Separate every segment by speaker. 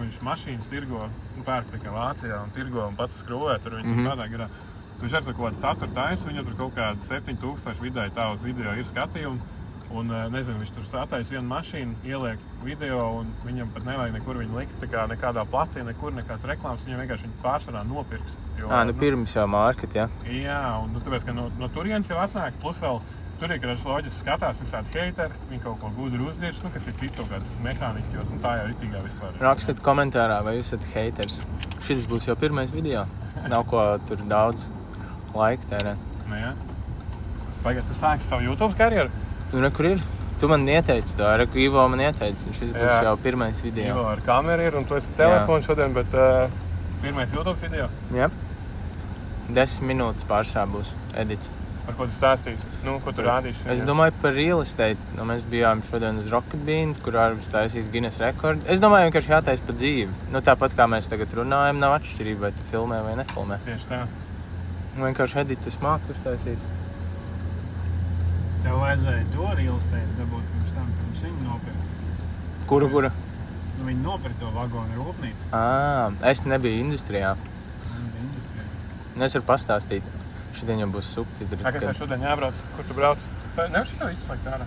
Speaker 1: viņš mašīnas tirgo, pērk tā kā Vācijā un tirgo un pats skrūvē, tur viņš tādā garā. Viņš ar kaut kādu saturu taisa, viņam tur kaut kādi 7000 vidēji tā uz video ir skatījumi. Un, nezinu, viņš tur sataisa vienu mašīnu, ieliek video un viņam pat nevajag nekur viņu likt, tā kā nekādā placī, nekur nekāds reklāmas, viņam vienkārši viņu pārsvarā nopirks. Jo,
Speaker 2: pirms jau market, jā.
Speaker 1: Jā, un tāpēc, ka no turienes jau atnāk, plus vēl tur ir, kad loģiski skatās visādi hateri, viņi kaut ko gudri uzdirž, kas ir citu kāds mehāniķi, jo tā jau ritīgā vispār.
Speaker 2: Rakstiet komentārā, vai jūs esat haters. Šis būs jau pirmais video. Nav ko tur daudz laika tērēt.
Speaker 1: Nu jā. Pagad, tu sāksi savu YouTube karjeru?
Speaker 2: Nu, kur ir? Tu man ieteici to, Ivo man ieteici. Šis būs jau pirmais video.
Speaker 1: Ivo ar kameru ir un tu esi telefonu šodien, bet pirmais YouTube video?
Speaker 2: Jā. 10 minūtes pārsā būs edits.
Speaker 1: Par ko tu stāstīsi? Nu, ko tu rādīsi?
Speaker 2: Es domāju par real estate. Nu, mēs bijām šodien uz Rocket Bean, kur Arvis taisīs Guinness rekordu. Es domāju, vienkārši jātais pa dzīvi. Nu, tāpat kā mēs tagad runājam, nav atšķirība, vai tu filmē vai nefilmē.
Speaker 1: Tieši tā.
Speaker 2: Vienkārši editus māku uztaisīt.
Speaker 3: Tev vajadzēja to real estate dabūt pirms viņu nopirkt.
Speaker 2: Kuru?
Speaker 3: Nu, viņi nopirkt to vagonu rūpnīcu.
Speaker 2: Es nebiju industrijā. Es varu pastāstīt. Šodien jau būs subtitri.
Speaker 1: Kas tev šodien jābrauc? Kur tu brauc? Nevar šito izslēgt ārā?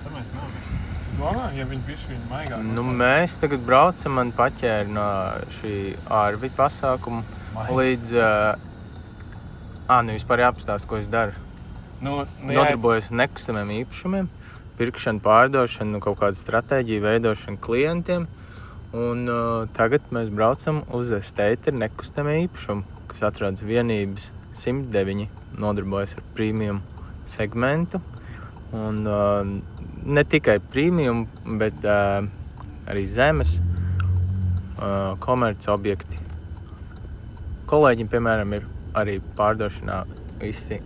Speaker 3: Tad mēs nopirkt.
Speaker 1: Domā, ja viņi bišķi viņu maigāk?
Speaker 2: Nu, mēs tagad braucam, man paķēra no šī Arvi pasākuma līdz... vispār jāpastāst, ko es daru. Nodarbojos nekustamiem īpašumiem, pirkšanu, pārdošanu, kaut kādu stratēģiju veidošanu klientiem. Un tagad mēs braucam uz estate ar nekustamiem īpašumu, kas atrodas vienības 109, nodarbojas ar premium segmentu. Un ne tikai premium, bet arī zemes, komerci objekti. Kolēģim, piemēram, ir arī pārdošanā visi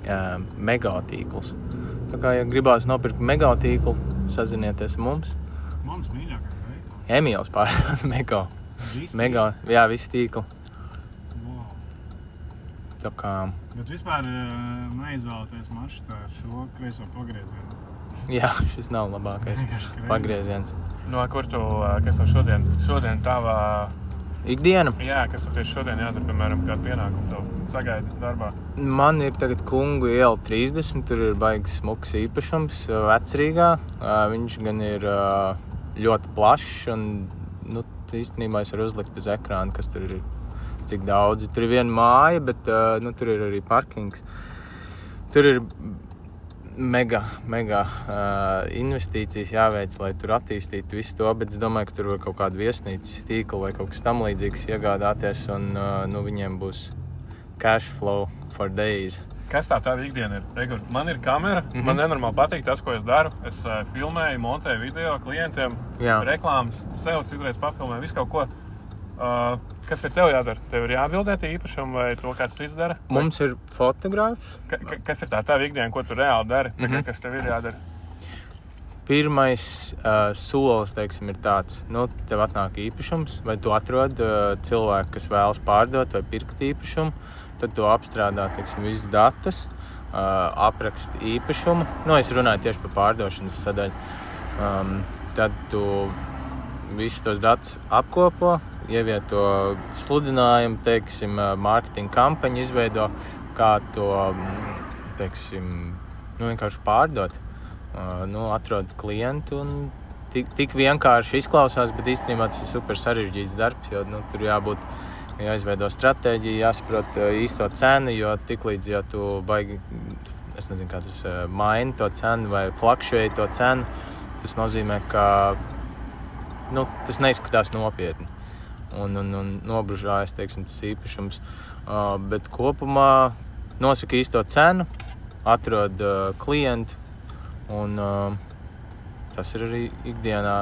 Speaker 2: megatīklus. Tā kā, ja gribās nopirkt megatīklu, sazinieties ar mums.
Speaker 3: Mums mīļākais veikals.
Speaker 2: Emīls pārdod mega, jā, visi tīkli.
Speaker 3: Wow.
Speaker 2: Tā kā...
Speaker 3: Bet vispār neizvēlēties maršrutā ar šo kreiso pagriezienu.
Speaker 2: Jā, šis nav labākais pagrieziens.
Speaker 1: Kur tu, kas tev šodien tavā...
Speaker 2: Ikdiena?
Speaker 1: Jā, kas tev tieši šodien jādara, piemēram, kādu pienākumu tev sagaida darbā?
Speaker 2: Man ir tagad Kungu iela 30, tur ir baigs smuks īpašums Vecrīgā. Viņš gan ir ļoti plašs un, īstenībā es varu uzlikt uz ekrāna, kas tur ir, cik daudz. Tur ir viena māja, bet tur ir arī parkings. Tur ir mega investīcijas jāveic, lai tur attīstītu visu to, bet es domāju, ka tur var kaut kādu viesnīcas tīklu vai kaut kas tam līdzīgs iegādāties un viņiem būs cash flow for days.
Speaker 1: Kas tā ikdiena ir? Man ir kamera, man nenormāli patīk tas, ko es daru. Es filmēju, montēju video klientiem, reklāmas, sev citreiz pafilmēju, visu kaut ko. Kas ir tev jādara? Tev ir jāatbildēt īpašumu vai to kāds cits dara?
Speaker 2: Mums ir fotogrāfs.
Speaker 1: Kas ir tā ikdiena, ko tu reāli dari? Kas tev ir jādara?
Speaker 2: Pirmais solis, teiksim, ir tāds, tev atnāk īpašums, vai tu atrod cilvēku, kas vēlas pārdot vai pirkt īpašumu, tad tu apstrādā, teiksim, visus datus, apraksti īpašumu. Es runāju tieši par pārdošanas sadaļu. Tad tu visus tos datus apkopo, ievieto sludinājumu, teiksim, mārketinga kampaņu izveido, kā to, teiksim, vienkārši pārdot. Atrod klientu un tik vienkārši izklausās, bet īstenībā tas ir super sarežģīts darbs, jo tur jāizveido stratēģija, jāsaprot īsto cenu, jo tiklīdz, ja tu baigi, es nezinu, kā tas maini to cenu vai fluktuē to cenu, tas nozīmē, ka tas neizskatās nopietni un nobružājas, teiksim, tas īpašums, bet kopumā nosaka īsto cenu, atrod klientu un tas ir arī ikdienā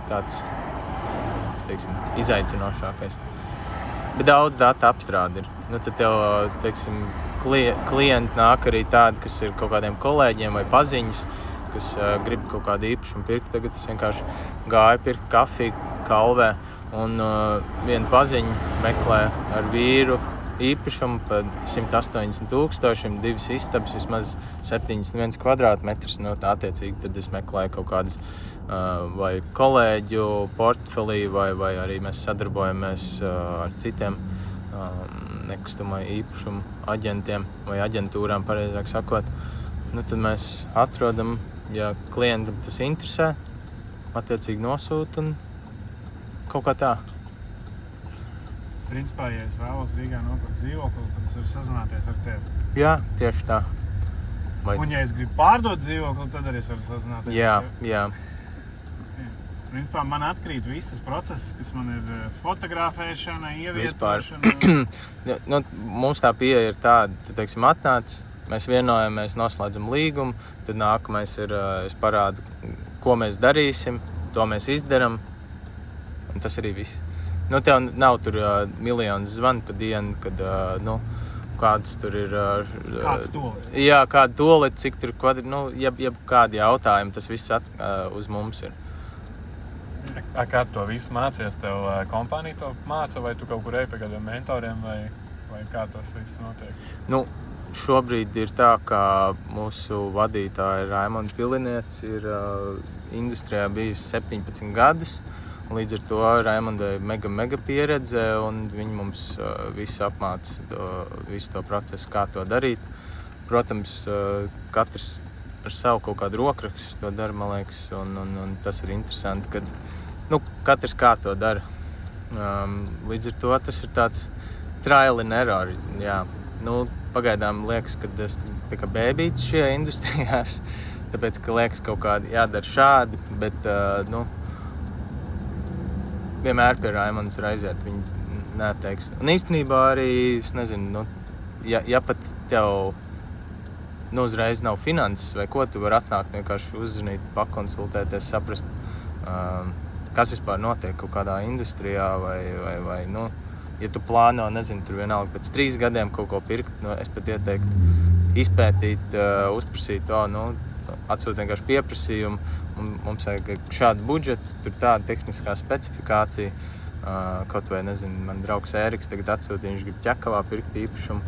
Speaker 2: tāds, teiksim, izaicinošākais. Bet daudz datu apstrādi ir. Tad tev, teiksim, klienti nāk arī tādi, kas ir kaut kādiem kolēģiem vai paziņas, kas grib kaut kādu īpašumu pirkt. Tagad es vienkārši gāju pirkt kafiju Kalvē un viena paziņa meklē ar vīru īpašumu par 180,000, 2 istabas, vismaz 71 kvadrātmetrs. Nu, attiecīgi tad es meklēju kaut kādas vai kolēģu portfelī, vai arī mēs sadarbojamies ar citiem nekustamā īpašumu aģentiem vai aģentūrām, pareizāk sakot. Nu, tad mēs atrodam, ja klientam tas interesē, attiecīgi nosūta un kaut kā tā.
Speaker 3: Principā, ja es vēlos Rīgā nopirkt dzīvokli, tad es varu sazināties ar tevi.
Speaker 2: Jā, tieši tā.
Speaker 3: Un ja es gribu pārdot dzīvokli, tad arī es varu sazināties
Speaker 2: jā,
Speaker 3: ar tevi.
Speaker 2: Jā.
Speaker 3: Principā, man atkrīt viss tas process, kas man ir fotografēšana, ievietošana.
Speaker 2: Nu, mums tā pieeja ir tāda, tu teiksim, atnāc, mēs vienojamies, noslēdzam līgumu, tad nākamais ir, es parādu, ko mēs darīsim, to mēs izdaram, un tas arī viss. Nu, tev nav tur miljonus zvanu pa dienu, kad, kāds tur ir...
Speaker 3: Kāds toalets?
Speaker 2: Jā, kāda toalets, cik tur jeb kādi jautājumi, tas viss uz mums ir.
Speaker 1: Kā to visu mācies? Tev kompānija to māca, vai tu kaut kur ej pie kādiem mentoriem, vai kā tas viss notiek?
Speaker 2: Nu, šobrīd ir tā, ka mūsu vadītāja Raimonda Piliniece ir industrijā bijusi 17 gadus. Līdz ar to Raimondai mega pieredze, un viņi mums visu apmāca visu to procesu, kā to darīt. Protams, katrs ar savu kaut kādu rokrakstu to dara, man liekas, un tas ir interesanti, kad katrs kā to dara. Līdz ar to tas ir tāds trial and error. Jā. Nu, pagaidām liekas, ka es tā kā bēbīts šajā industrijās, tāpēc, ka liekas kaut kādi jādara šādi, bet, vienmēr pie Raimondas var aiziet, viņi neteiks. Un īstenībā arī, es nezinu, ja pat tev uzreiz nav finanses vai ko, tu vari atnākt, vienkārši uzzinīt, pakonsultēties, saprast, kas vispār notiek kaut kādā industrijā vai ja tu plāno, nezinu, tur vienalga pēc 3 gadiem kaut ko pirkt, es pat ieteiktu izpētīt, uzprasīt to, atsūt vienkārši pieprasījumu, un mums vajag šādu budžetu, tur tāda tehniskā specifikācija, kaut vai, nezinu, man draugs Ēriks tagad atsūt, viņš grib Ķekavā pirkt īpašumu,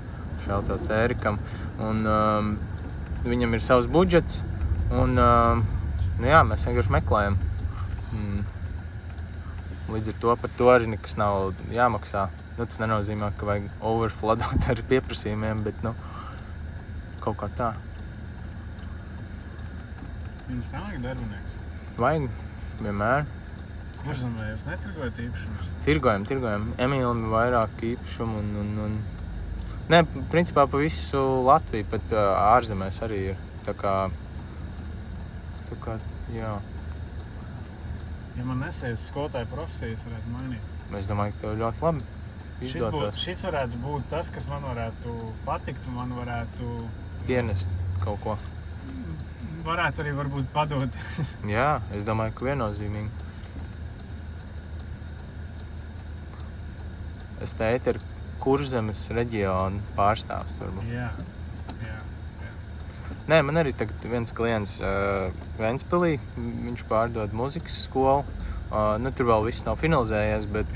Speaker 2: šautots Ērikam, un viņam ir savs budžets, un jā, mēs vienkārši meklējam. Līdz ar to par to arī nekas nav jāmaksā. Tas nenozīmē, ka vajag overflodot ar pieprasījumiem, bet, kaut kā tā.
Speaker 3: Jums nevajag darbinieks?
Speaker 2: Vajag, vienmēr.
Speaker 3: Kurzemē jūs netirgojat īpašumus?
Speaker 2: Tirgojam. Emīlim vairāk īpašumu un... Nē, principā pa visu Latviju, pat ārzemēs arī ir. Tā kā, jā.
Speaker 3: Ja man nesējas skolotāja profesijas, varētu mainīt.
Speaker 2: Es domāju, ka tev ļoti labi izdotos.
Speaker 3: Šis varētu būt tas, kas man varētu patikt, un man varētu...
Speaker 2: Pienest kaut ko.
Speaker 3: Varētu arī varbūt padot.
Speaker 2: Jā, es domāju, ka viennozīmīgi. Es teicu, ir Kurzemes reģiona pārstāvs turbūt.
Speaker 3: Jā.
Speaker 2: Nē, man arī tagad viens klients Ventspilī, viņš pārdod muzikas skolu. Tur vēl viss nav finalizējies, bet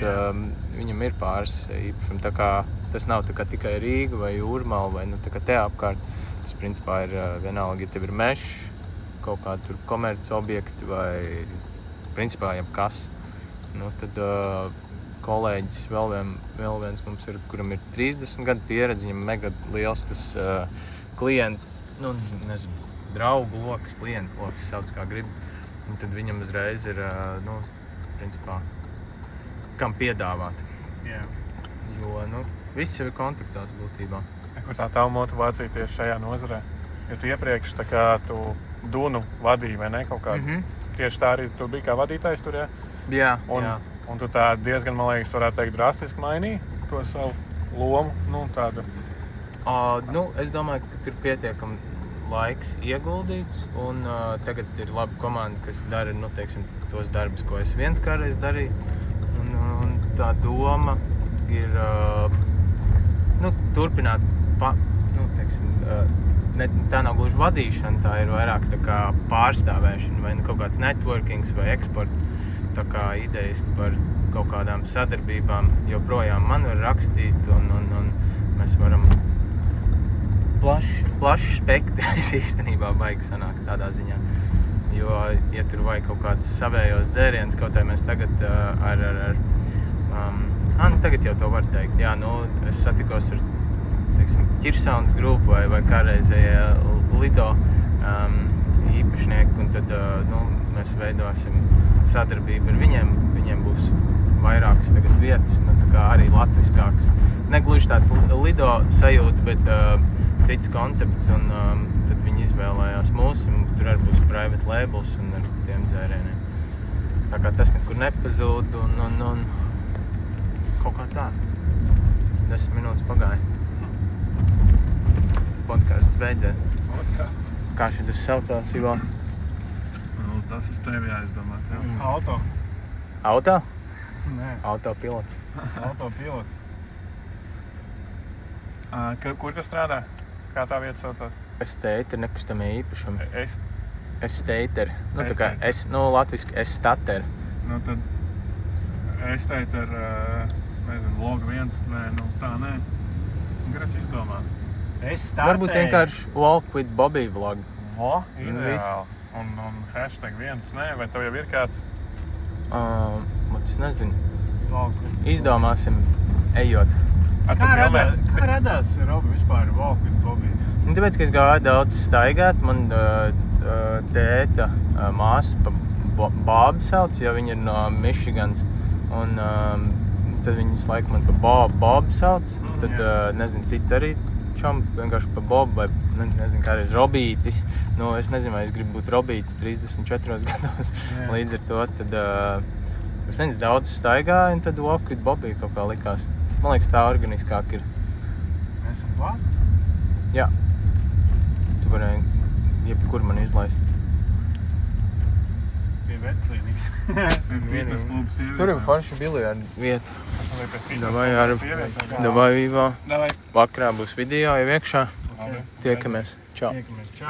Speaker 2: viņam ir pāris īpašumi. Tā kā tas nav tā kā tikai Rīga vai Jūrmala vai tā kā te apkārt. Tas principā ir vienalga, ja tev ir mežs, kaut kādi tur komerci objekti vai principā jebkas. Tad kolēģis vēl viens mums ir, kuram ir 30 gadu pieredze, viņam mega liels tas klientu, nezinu, draugu loks, klientu loks, sauc kā grib. Un tad viņam uzreiz ir, principā, kam piedāvāt.
Speaker 3: Jā.
Speaker 2: Jo, viss jau ir kontaktās būtībā.
Speaker 1: Kur tā tava motivācija tieši šajā nozarē? Jo tu iepriekš tā kā tu Dunu vadīji, vai ne, kaut kādu? Tieši tā arī tu biji kā vadītājs tur, jā?
Speaker 2: Jā.
Speaker 1: Un tu tā diezgan, man liekas, varētu teikt, drastiski mainīji to savu lomu, tādu.
Speaker 2: Es domāju, ka tur pietiekami laiks ieguldīts, un tagad ir laba komanda, kas dara, teiksim, tos darbus, ko es viens kādreiz darīju. Un tā doma ir, turpināt, tā nav gluži vadīšana, tā ir vairāk tā kā pārstāvēšana, vai kaut kāds networkings vai eksports. Tā kā idejas par kaut kādām sadarbībām joprojām man var rakstīt un mēs varam plašs spektrs īstenībā baigi sanāk tādā ziņā. Jo, ja tur vajag kaut kāds savējos dzēriens, kaut vai mēs tagad tagad jau to var teikt, jā, es satikos ar, teiksim, Ķirsaunas grupu vai kādreizējie Lido īpašnieki, un tad, mēs veidosim sadarbību ar viņiem. Viņiem būs vairākas tagad vietas, tā kā arī latviskākas. Negluži tāds Lido sajūta, bet cits koncepts, un tad viņi izvēlējās mūs, un tur arī būs private labels un ar tiem dzērieniem. Tā kā tas nekur nepazūd, un kaut kā tā. 10 minūtes pagāja. Podcasts beidzies.
Speaker 1: Podcasts.
Speaker 2: Kā šitas saucās, Ivo?
Speaker 1: Tas tev jāizdomā.
Speaker 3: Auto.
Speaker 2: Auto?
Speaker 3: Nē,
Speaker 2: Autopilots.
Speaker 3: autopilots.
Speaker 1: Kur tu strādā? Kā tā vieta saucās?
Speaker 2: Estater, nekustamie īpašumi. Estater. Tā kā latviski estater.
Speaker 1: Tad Estater, nezinu, vlog 1, nē. Gribas izdomāt.
Speaker 2: Varbūt vienkārši Walk with Bobby vlog.
Speaker 1: Ideāli. Un hashtag 1, nē, vai tev jau ir kāds?
Speaker 2: Es nezinu. Izdomāsim, ejot.
Speaker 3: Kā radās, Robi, vispār Walk with Bobby?
Speaker 2: Tāpēc, ka es gāju daudz staigāt, man tēta māsa Bob sauc, jo viņa ir no Michigans. Un tad viņas laiku man pa Bob sauc. Tad, nezinu, citi arī čom vienkārši pa Bob vai, nezinu, kādreiz Robītis. Es nezinu, vai es gribu būt Robītis 34 gados. Līdz ar to, tad es nezinu, daudz staigāju, un tad Walk with Bobby kaut kā likās. Man liekas, tā organiskāk ir.
Speaker 3: Mēs esam klāt?
Speaker 2: Jā. Tu varēji jebkur man izlaist.
Speaker 3: Pie vetklīnikas.
Speaker 1: Fitness klubs sievietēm.
Speaker 2: Tur ir forša biljārdu vieta.
Speaker 1: Davai,
Speaker 2: Ivo. Vakarā būs video jau iekšā.
Speaker 1: Labi.
Speaker 2: Tiekamies. Čau.
Speaker 3: Tiekamies. Čau.